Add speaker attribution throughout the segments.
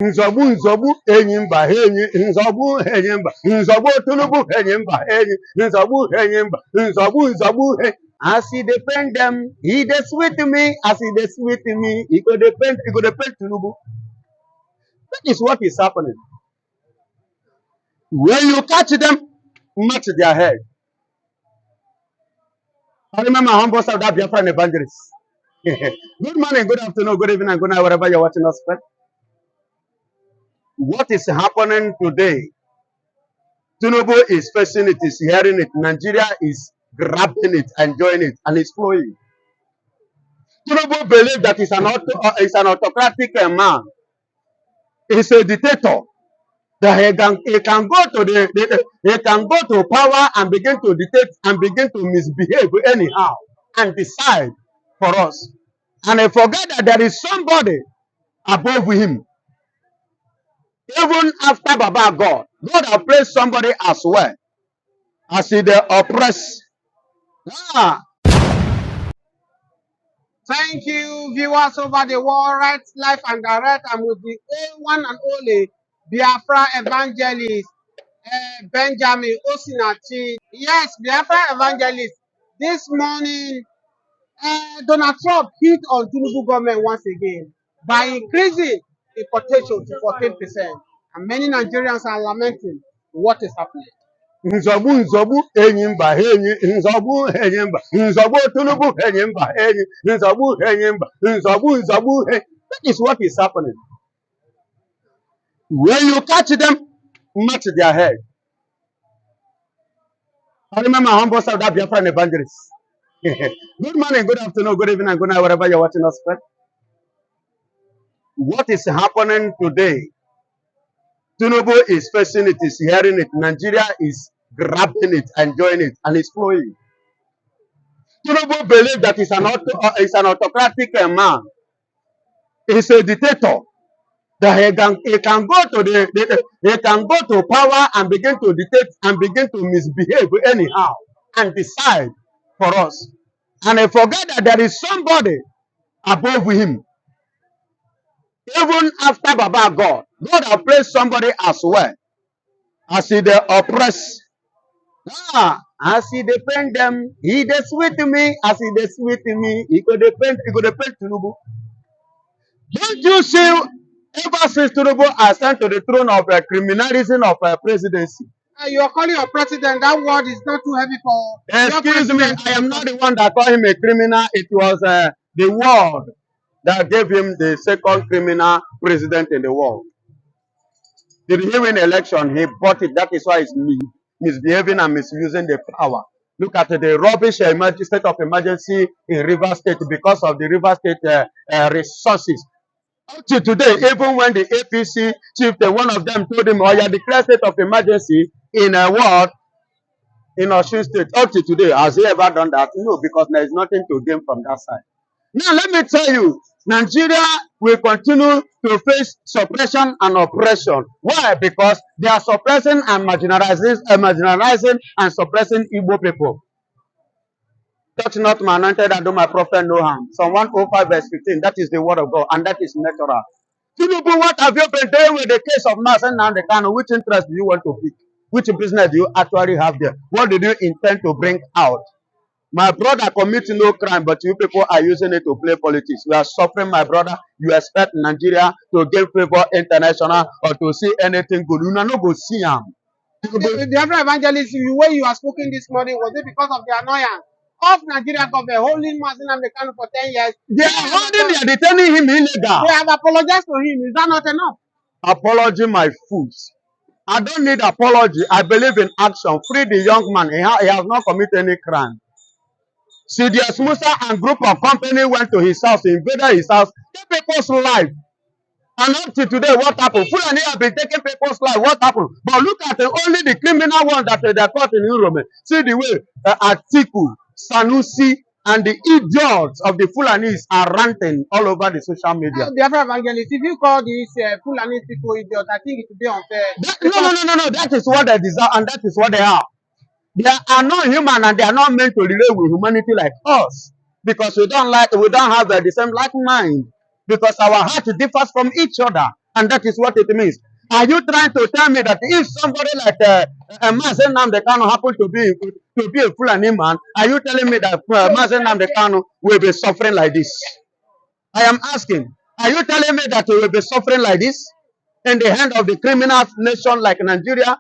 Speaker 1: Nzogbu nzogbu enyi mba enyi nzogbu enyi mba nzogbu Tinubu enyi mba enyi nzogbu enyi mba nzogbu nzogbu as he dey pain them he dey sweet me as he dey sweet me he go dey pain Tinubu. That is what is happening. When you catch them, match their head. I remember my humble self, that biafra evangelist. Good morning, good afternoon, good evening, and good night, wherever you're watching us from. What is happening today? Tinubu is facing it, is hearing it. Nigeria is grabbing it, enjoying it, and it's flowing. Tinubu believes that he's an autocratic man. He's a dictator. That he can go to power and begin to dictate and begin to misbehave anyhow and decide for us. And I forget that there is somebody above him. Even after Baba God has placed somebody as well as he the oppressed.
Speaker 2: Thank you, viewers over the world, right, live and direct. I'm with the one and only Biafra evangelist, Benjamin Osinachi. Yes, Biafra evangelist. This morning, Donald Trump hit on Tinubu government once again by increasing importation to 14%. And many Nigerians are lamenting what is happening.
Speaker 1: Nzogbu nzogbu enyi mba enyi nzogbu enyi mba nzogbu Tinubu enyi mba enyi nzogbu enyi mba nzogbu nzogbu. That is what is happening. When you catch them, match their head. I remember my humble self, that biafra evangelist. Good morning, good afternoon, good evening, and good night, wherever you're watching us from. What is happening today? Tinubu is facing it, is hearing it. Nigeria is grabbing it, enjoying it, and it's flowing. Tinubu believes that he's an autocratic man. He's a dictator. That he can go to power and begin to dictate and begin to misbehave anyhow and decide for us. And I forget that there is somebody above him. Even after Baba God has placed somebody as well as he the oppressed. As he dey pain them, he dey sweet me as he dey sweet me. He go dey pain Tinubu. Don't you see? Ever since Tinubu ascended to the throne of criminalism of presidency.
Speaker 2: You are calling your president. That word is not too heavy for.
Speaker 1: Excuse me, I am not the one that called him a criminal. It was the world that gave him the second criminal president in the world. Did he win election? He bought it. That is why he's misbehaving and misusing the power. Look at the rubbish state of emergency in River State because of the River State resources. Up to today, even when the APC chief, one of them told him, "Oh, yeah, declare state of emergency in a world in Osun State." Up to today, has he ever done that? No, because there is nothing to gain from that side. Now, let me tell you, Nigeria will continue to face suppression and oppression. Why? Because they are suppressing and marginalizing and suppressing Igbo people. Touch not my anointed and do my prophet no harm. Psalm 105 verse 15. That is the word of God, and that is natural. Tinubu, what have you been doing with the case of Nnamdi Kanu? Which interest do you want to pick? Which business do you actually have there? What did you intend to bring out? My brother commits no crime, but you people are using it to play politics. We are suffering, my brother. You expect Nigeria to gain favor international or to see anything good. You no go see him.
Speaker 2: The other evangelist, the way you are speaking this morning, was it because of the annoyance of Nigeria government holding Nnamdi Kanu for 10 years?
Speaker 1: They are holding, they are detaining him illegal.
Speaker 2: They have apologized to him. Is that not enough?
Speaker 1: Apology, my foot. I don't need apology. I believe in action. Free the young man. He has not committed any crime. CDS Musa and group of company went to his house, invaded his house, take people's life. And up to today, what happened? Fulani have been taking people's life. What happened? But look at only the criminal one that they caught in Europe. See the way Atiku, Sanusi, and the idiots of the Fulanis are ranting all over the social media.
Speaker 2: The other evangelist, if you call these Fulani people idiots, I think it would be unfair.
Speaker 1: No. That is what they deserve, and that is what they are. They are not human, and they are not meant to relate with humanity like us, because we don't have the same like mind, because our heart differs from each other. And that is what it means. Are you trying to tell me that if somebody like Mazen Nnamdi Kanu happen to be a Fulani man, are you telling me that Mazen Nnamdi Kanu will be suffering like this? I am asking. Are you telling me that he will be suffering like this in the hand of the criminal nation like Nigeria,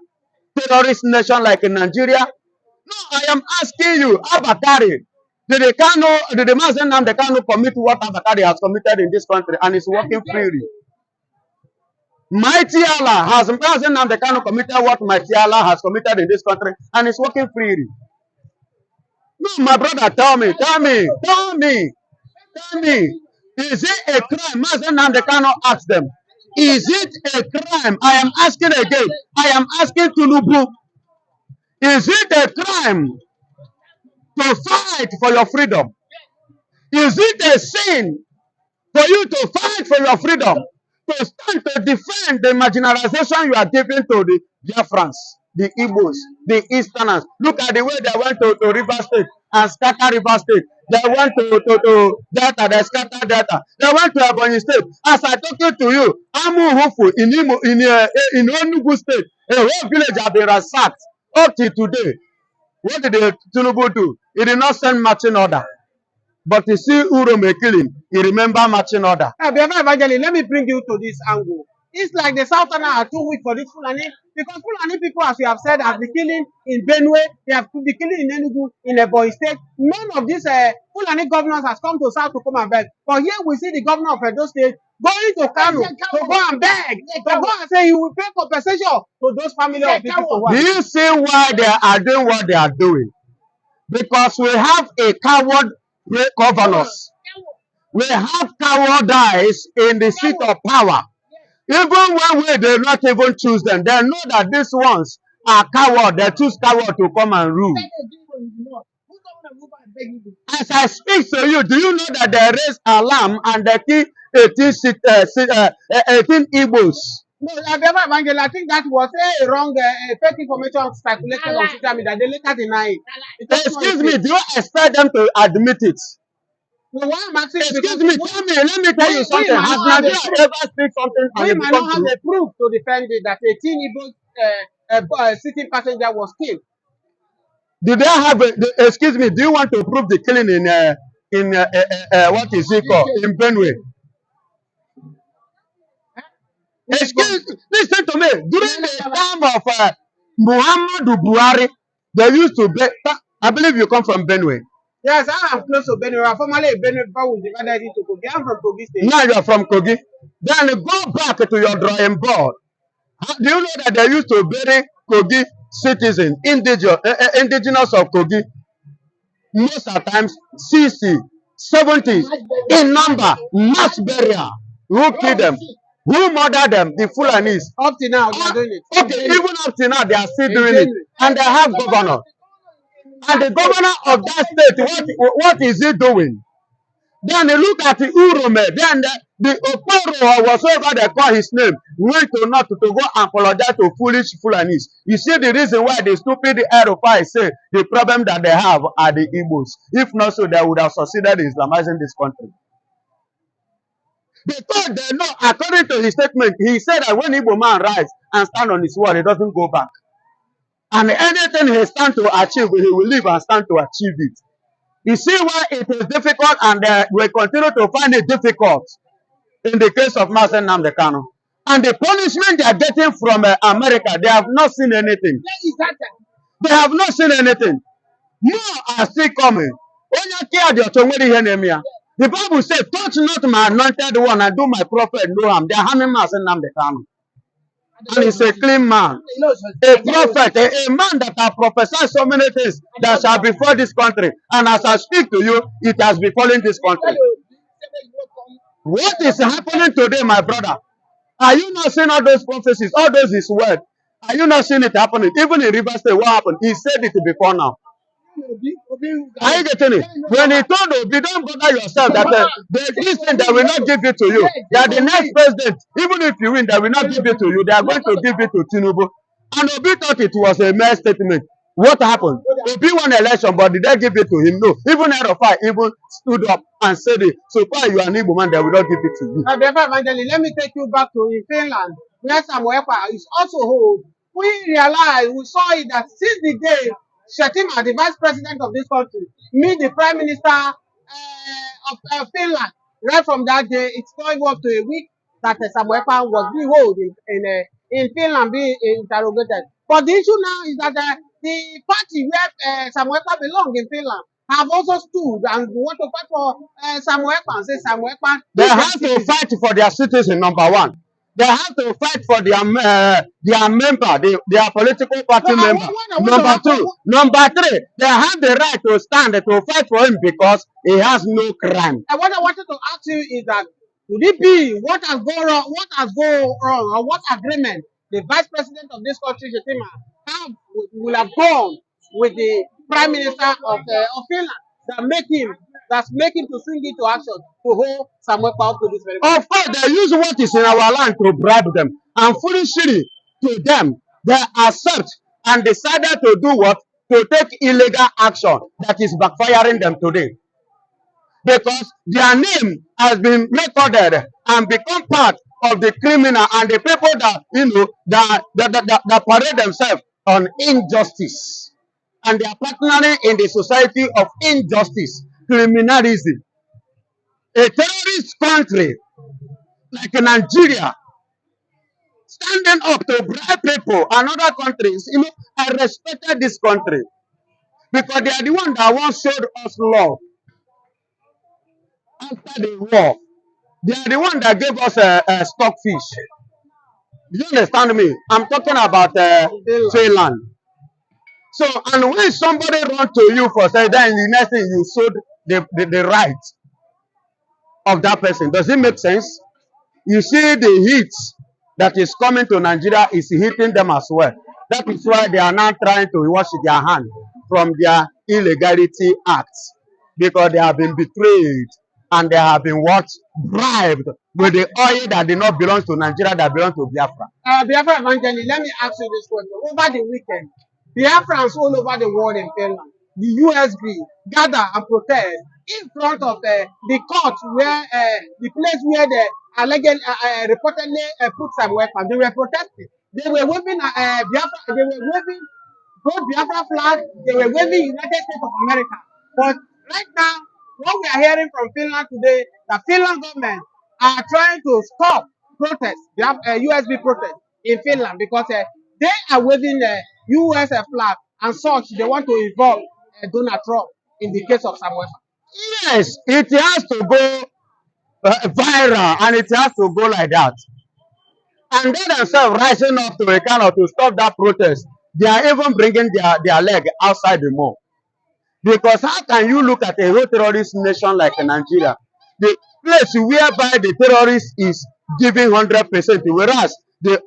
Speaker 1: terrorist nation like Nigeria? No, I am asking you, Abakari, did the Mazen Nnamdi Kanu commit what Abakari has committed in this country and is working freely? Mighty Allah has Mazen Nnamdi Kanu committed what Mighty Allah has committed in this country and is working freely. No, my brother, tell me. Is it a crime? Mazen Nnamdi Kanu asked them. Is it a crime? I am asking again. I am asking Tinubu. Is it a crime to fight for your freedom? Is it a sin for you to fight for your freedom? To stand to defend the marginalization you are giving to the Biafrans, the Igbos, the Easterners. Look at the way they went to River State and scatter River State. They went to Delta, they scatter Delta. They went to Ebonyi State. As I talking to you, Amu Hufu in Enugu State, a whole village have been ransacked up till today. What did the Tinubu do? He did not send marching order. But you see Urome killing, you remember marching order.
Speaker 2: Biafra Evangelist, let me bring you to this angle. It's like the Southerners are too weak for this Fulani, because Fulani people, as we have said, have been killing in Benue, they have been killing in Enugu, in Ebonyi State. None of these Fulani governors has come to South to come and beg. But here we see the governor of Edo State going to Kanu to go and beg, to go and say he will pay compensation to those family of people.
Speaker 1: Do you see why they are doing what they are doing? Because we have a coward governors. We have cowardice in the seat of power. Even when we did not even choose them, they know that these ones are coward. They choose coward to come and rule. As I speak to you, do you know that they raised alarm and they killed 18 Igbos?
Speaker 2: No, I think that was a wrong fake information circulated on social media. They later denied it.
Speaker 1: Excuse me, do you expect them to admit it?
Speaker 2: No, why I'm asking?
Speaker 1: Excuse me, let me tell you something. Has Nigeria ever speak something and
Speaker 2: we
Speaker 1: it
Speaker 2: might not
Speaker 1: becomes
Speaker 2: have a proof to defend it that 18 Igbo sitting passenger was killed.
Speaker 1: Do they have excuse me, do you want to prove the killing in what is it called? In Benue? Listen to me. During the time of Muhammadu Buhari, they used to be, I believe you come from Benue.
Speaker 2: Yes, I am close to Benue. I'm formerly a Benue, but we divided into Kogi. I'm from Kogi State.
Speaker 1: Now you are from Kogi. Then go back to your drawing board. Do you know that they used to bury Kogi citizens, indigenous of Kogi? Most of the times, 60, 70 in number, mass burial. Who killed them? Who murdered them? The Fulanis.
Speaker 2: Up to now, they are doing it.
Speaker 1: Okay, even up to now, they are still doing it. And they have governor. And the governor of that state, what is he doing? Then they look at the Urome. Then the Okoro, or whatsoever they call his name, went to not to go and apologize to foolish Fulanis. You see the reason why the stupid Erufai say the problem that they have are the Igbos. If not so, they would have succeeded in Islamizing this country. Because they know, according to his statement, he said that when Igbo man rise and stand on his word, he doesn't go back. And anything he stand to achieve, he will live and stand to achieve it. You see why it is difficult, and we continue to find it difficult in the case of Mazen Nnamdi Kanu. And the punishment they are getting from America, they have not seen anything. They have not seen anything. More are still coming. The Bible says, touch not my anointed one and do my prophet no harm. They are harming Mazen Nnamdi Kanu. And he's a clean man, a prophet, a man that has prophesied so many things that shall befall this country. And as I speak to you, it has befallen this country. What is happening today, my brother? Are you not seeing all those prophecies, all those his word? Are you not seeing it happening? Even in River State, what happened? He said it before now. Are you getting it? When he told Obi, don't bother yourself that this thing that will not give it to you, that the next president, even if you win, they will not give it to you. They are going to give it to Tinubu. And Obi thought it was a mere statement. What happened? Obi won election, but did they give it to him? No. Even Erofai even stood up and said it. So far you are an Igbo man, they will not give it to you.
Speaker 2: Biafra Evangelist, let me take you back to in Finland, where Samuel Ekpa is also hold. We realized, we saw it that since the day Shetima, the vice president of this country, meet the prime minister of Finland, right from that day, it's going up to a week that Samuel Ekpa was being held in Finland, being interrogated. But the issue now is that the party where Samuel Ekpa belongs in Finland have also stood and want to fight for Samuel Ekpa and say Samuel Ekpa.
Speaker 1: They have to fight for their citizen, number one. They have to fight for their member, their political party member. Number two. Number three, they have the right to stand to fight for him because he has no crime.
Speaker 2: And what I wanted to ask you is that, would it be what has gone wrong, or what agreement the vice president of this country, Shetima, will have gone with the prime minister of Finland that's making to swing into action to hold Samuel Ekpa up to this very point?
Speaker 1: Of course, they use what is in our land to bribe them. And foolishly to them, they accept and decided to do what? To take illegal action that is backfiring them today. Because their name has been recorded and become part of the criminal and the people that, that parade themselves on injustice. And they are partnering in the society of injustice, criminalism. A terrorist country like Nigeria standing up to bribe people and other countries, I respected this country because they are the one that once showed us love after the war. They are the one that gave us a stockfish. Do you understand me? I'm talking about Finland. So, and when somebody run to you for say, then the next thing you showed the right of that person. Does it make sense? You see the heat that is coming to Nigeria is hitting them as well. That is why they are now trying to wash their hand from their illegality acts. Because they have been betrayed and they have been bribed with the oil that did not belong to Nigeria, that belongs to Biafra.
Speaker 2: Biafra Evangelist, let me ask you this question. Over the weekend, Biafrans all over the world in Finland, the USB gather and protest in front of the court where the place where they allegedly reportedly put some weapons. They were protesting. They were waving Biafra. They were waving both Biafra flag. They were waving United States of America. But right now, what we are hearing from Finland today, the Finland government are trying to stop protests, USB protests in Finland because they are waving the US flag and such. They want to involve Donald Trump in the case of Samuel.
Speaker 1: Yes, it has to go viral and it has to go like that. And they themselves rising up to a kind of to stop that protest. They are even bringing their leg outside the mall. Because how can you look at a whole terrorist nation like Nigeria, the place whereby the terrorist is giving 100%, whereas those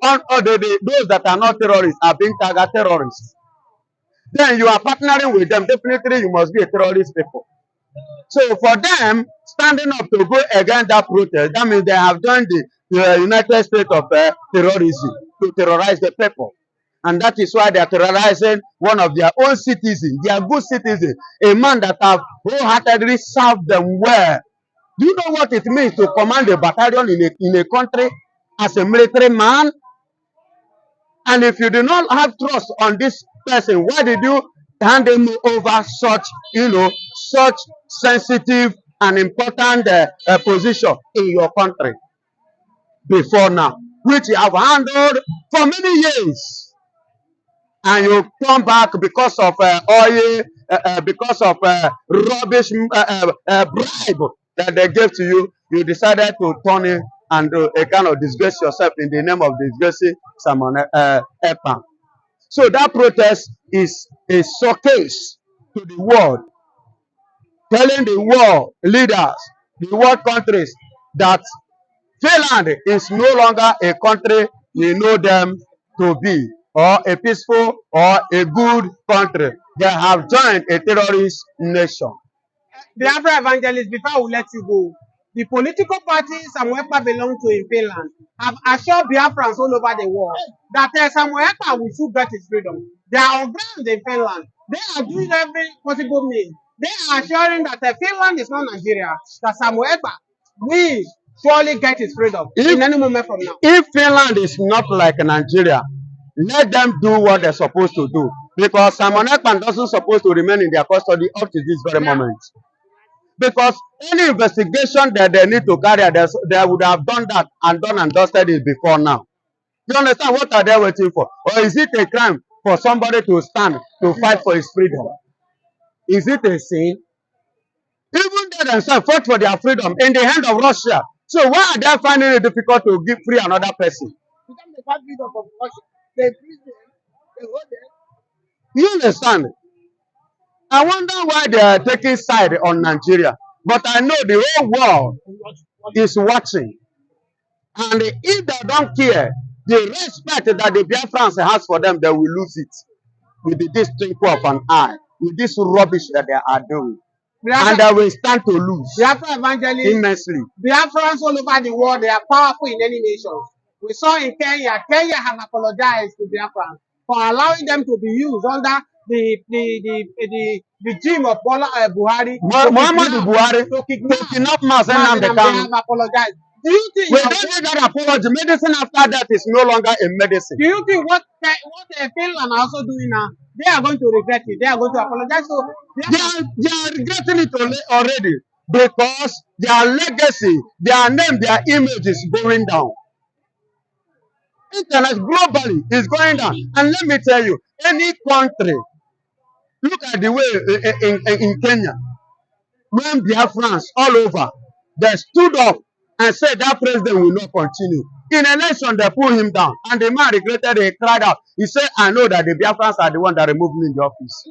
Speaker 1: that are not terrorists are being targeted terrorists. Then you are partnering with them. Definitely you must be a terrorist people. So for them, standing up to go against that protest, that means they have joined the United States of terrorism to terrorize the people. And that is why they are terrorizing one of their own citizens, their good citizens, a man that have wholeheartedly served them well. Do you know what it means to command a battalion in a country as a military man? And if you do not have trust on this person, why did you hand him over such, such sensitive and important position in your country before now, which you have handled for many years? And you come back because of oil, because of rubbish bribe that they gave to you. You decided to turn it and kind of disgrace yourself in the name of disgracing someone Ekpa. So that protest is a showcase to the world, telling the world leaders, the world countries, that Finland is no longer a country we know them to be, or a peaceful or a good country. They have joined a terrorist nation.
Speaker 2: Biafra Evangelist, before we let you go, the political parties Samuel Ekpa belongs to in Finland have assured Biafrans all over the world that Samuel Ekpa will soon get his freedom. They are on ground in Finland. They are doing every possible means. They are assuring that Finland is not Nigeria, that Samuel Ekpa will surely get his freedom in any moment from now.
Speaker 1: If Finland is not like Nigeria, let them do what they're supposed to do. Because Simon Ekpan doesn't supposed to remain in their custody up to this very moment. Because any investigation that they need to carry, they would have done that and done and dusted it before now. You understand? What are they waiting for? Or is it a crime for somebody to stand to fight for his freedom? Is it a sin? Even they themselves fought for their freedom in the hand of Russia. So why are they finding it difficult to give free another person? You understand? I wonder why they are taking side on Nigeria. But I know the whole world is watching. And if they don't care, the respect that the Biafrans has for them, they will lose it. With this twinkle of an eye. With this rubbish that they are doing. And they will stand to lose.
Speaker 2: Biafra evangelists,
Speaker 1: immensely.
Speaker 2: Biafrans all over the world, they are powerful in any nation. We saw in Kenya have apologized to Biafrans for allowing them to be used under the regime of Buhari.
Speaker 1: Muhammadu Buhari to kidnap Nnamdi Kanu.
Speaker 2: They have apologized. Do you think
Speaker 1: we don't need that apology? Medicine after that is no longer a medicine.
Speaker 2: Do you think what Finland are also doing now? They are going to regret it. They are going to apologize. So
Speaker 1: they are regretting it already because their legacy, their name, their image is going down. Internet globally is going down. And let me tell you, any country, look at the way in Kenya, when Biafrans all over, they stood up and said that president will not continue. In election, they pulled him down. And the man regretted it, he cried out. He said, I know that the Biafrans are the one that removed me in the office.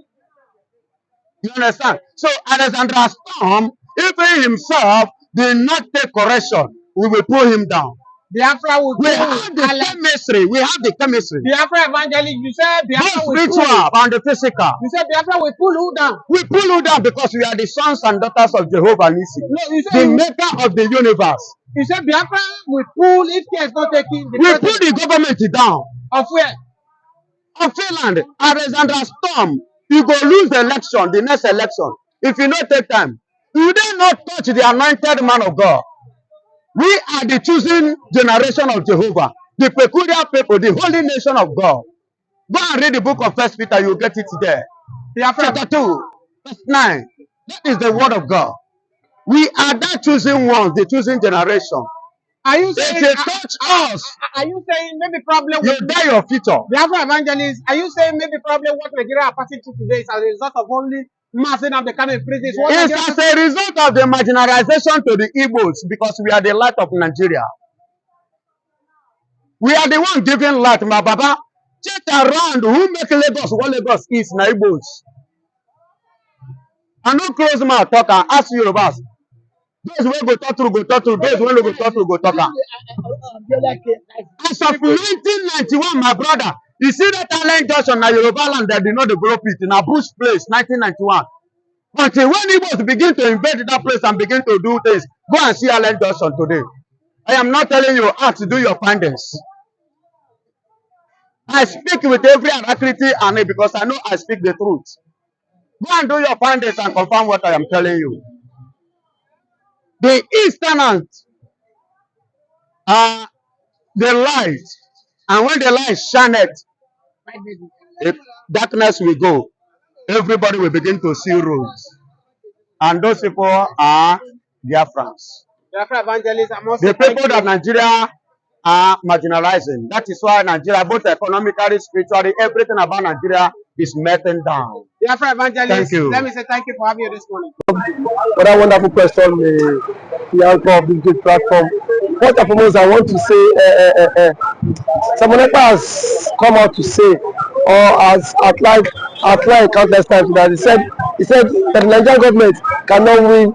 Speaker 1: You understand? So Alexander Storm, even himself, did not take correction. We will pull him down.
Speaker 2: Biafra will
Speaker 1: we have the chemistry. We have the chemistry.
Speaker 2: Biafra evangelist, you said Biafra will
Speaker 1: spiritual and the physical.
Speaker 2: You said Biafra will pull you down.
Speaker 1: We pull you down because we are the sons and daughters of Jehovah Nissi, the maker of the universe.
Speaker 2: You said Biafra will pull if he is not taking the
Speaker 1: we pull the government down.
Speaker 2: Of where?
Speaker 1: Of Finland. Alexander Storm, you go lose the election, the next election. If you don't take time, you dare not touch the anointed man of God. We are the chosen generation of Jehovah, the peculiar people, the holy nation of God. Go and read the book of 1 Peter, you'll get it there. Chapter 2, verse 9. That is the word of God. We are that chosen ones, the chosen generation.
Speaker 2: Are you saying,
Speaker 1: if they touch us,
Speaker 2: are you saying maybe problem with
Speaker 1: you die your future?
Speaker 2: Biafra evangelists, are you saying maybe problem what Nigeria are passing through today is as a result of only massing of the kind of prison?
Speaker 1: It's as a result of the marginalization to the Igbos because we are the light of Nigeria. We are the one giving light, my Baba. Check around who make Lagos what Lagos is, na Igbos. I no close mouth talk and ask Yorubas. Those wey go talk through, go talk through. Those wey no go talk through, go talk. As of 1991, my brother, you see that Allen Junction na Yoruba land that did not develop it in a bush place, 1991. Until when Igbos begin to invade that place and begin to do things, go and see Allen Junction today. I am not telling you how to do your findings. I speak with every alacrity and it because I know I speak the truth. Go and do your findings and confirm what I am telling you. The Easterners are the light, and when the light shineth, darkness will go. Everybody will begin to see roads, and those people are Biafrans.
Speaker 2: Biafra evangelists are most
Speaker 1: the people that Nigeria are marginalizing. That is why Nigeria, both economically, spiritually, everything about Nigeria is melting down.
Speaker 2: Biafra evangelists,
Speaker 1: thank you.
Speaker 2: Let me say thank you for having you this morning.
Speaker 3: What a wonderful question, the anchor of this good platform. First and foremost, I want to say, someone has come out to say, or has outlined countless times that he said that the Nigerian government cannot win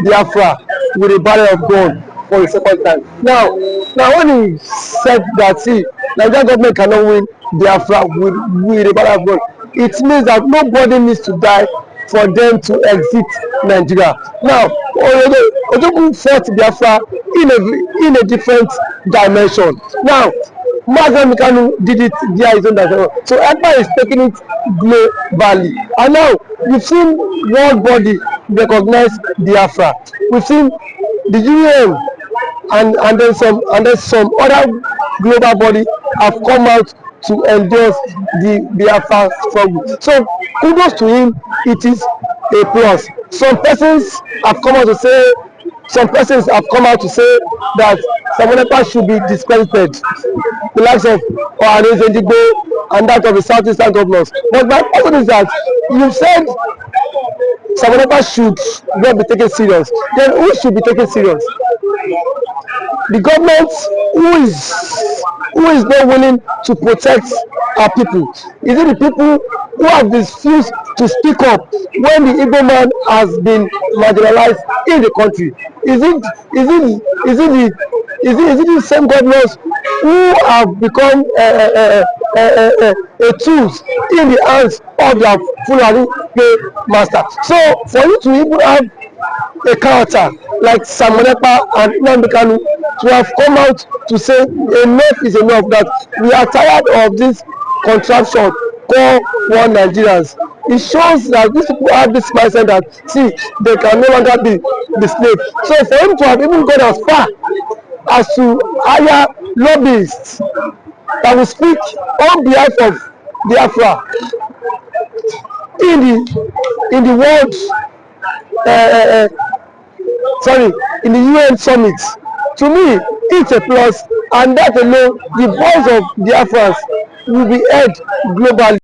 Speaker 3: Biafra with a barrel of gun for the second time. Now when he said that, see, Nigerian government cannot win Biafra with a barrel of gun, it means that nobody needs to die for them to exit Nigeria. Now, Ojogun fought Biafra in a different dimension. Now, Nnamdi Kanu did it via his own direction. So ECPA is taking it globally. And now we've seen world body recognize Biafra. We've seen the UN and then some other global body have come out to endorse the Biafra struggle. So kudos to him. It is a plus. Some persons have come out to say that Samonekpa should be discredited, the likes of Ohanes Ndigbo and that of the Southeastern governors. But my question is that you said Samonekpa should not be taken serious. Then who should be taken serious? The government who is not willing to protect our people? Is it the people who have refused to speak up when the Igbo man has been marginalized in the country? Is it the same governors who have become a tools in the hands of their Fulani master? So for you to even have a character like Samonekpa and Nnamdi Kanu to have come out to say enough is enough, that we are tired of this contraption called one Nigerians. It shows that these people have this mindset that see they can no longer be slave. So for him to have even gone as far as to hire lobbyists that will speak on behalf of Biafra in the world in the UN summit, to me it's a plus, and that alone the voice of Biafrans will be heard globally.